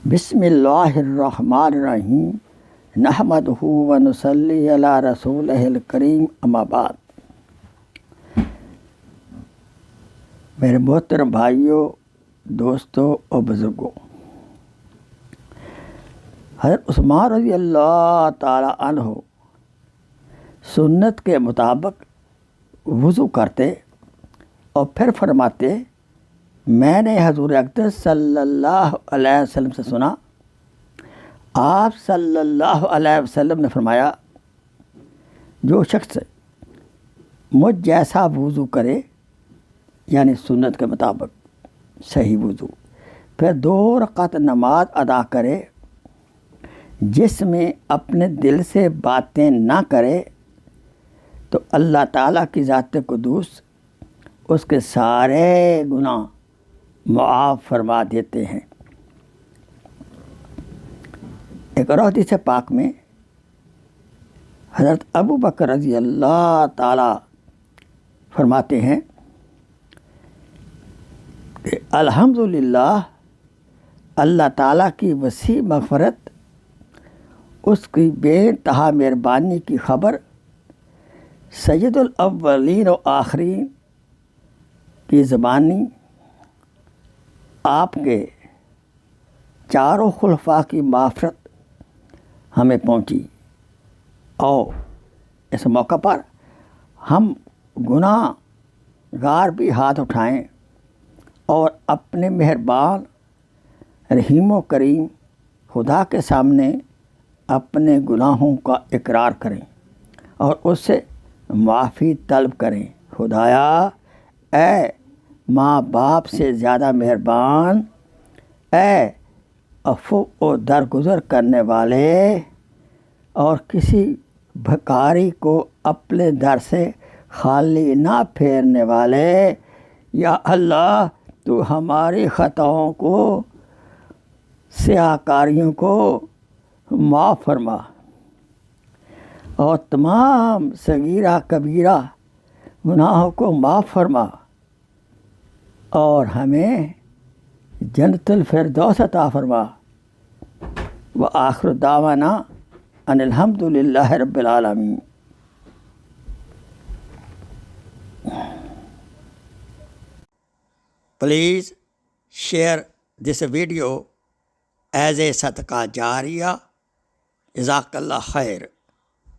بسم اللہ الرحمن الرحیم نحمدہ و نصلی علی رسولہ الکریم اما بعد۔ میرے محترم بھائیوں، دوستوں اور بزرگوں، حضرت عثمان رضی اللہ تعالی عنہ سنت کے مطابق وضو کرتے اور پھر فرماتے، میں نے حضور اقدس صلی اللہ علیہ وسلم سے سنا، آپ صلی اللہ علیہ وسلم نے فرمایا، جو شخص مجھ جیسا وضو کرے، یعنی سنت کے مطابق صحیح وضو، پھر 2 رکعت نماز ادا کرے، جس میں اپنے دل سے باتیں نہ کرے، تو اللہ تعالیٰ کی ذات قدوس اس کے سارے گناہ معاف فرما دیتے ہیں۔ ایک اور حدیث پاک میں حضرت ابو بکر رضی اللہ تعالی فرماتے ہیں کہ الحمدللہ، اللہ تعالیٰ کی وسیع مغفرت، اس کی بے انتہا مہربانی کی خبر سید الاولین و آخرین کی زبانی آپ کے چاروں خلفاء کی مغفرت ہمیں پہنچی، اور اس موقع پر ہم گناہ گار بھی ہاتھ اٹھائیں اور اپنے مہربان رحیم و کریم خدا کے سامنے اپنے گناہوں کا اقرار کریں اور اس سے معافی طلب کریں۔ خدایا، اے ماں باپ سے زیادہ مہربان، اے عفو و درگزر کرنے والے اور کسی بھکاری کو اپنے در سے خالی نہ پھیرنے والے، یا اللہ، تو ہماری خطاؤں کو، سیاہ کاریوں کو معاف فرما اور تمام صغیرہ کبیرہ گناہوں کو معاف فرما، اور ہمیں جنت الفردوس عطا فرما۔ وآخر دعوانا ان الحمد للہ رب العالمین۔ Please share this video as a صدقہ جاریہ۔ جزاک اللہ خیر۔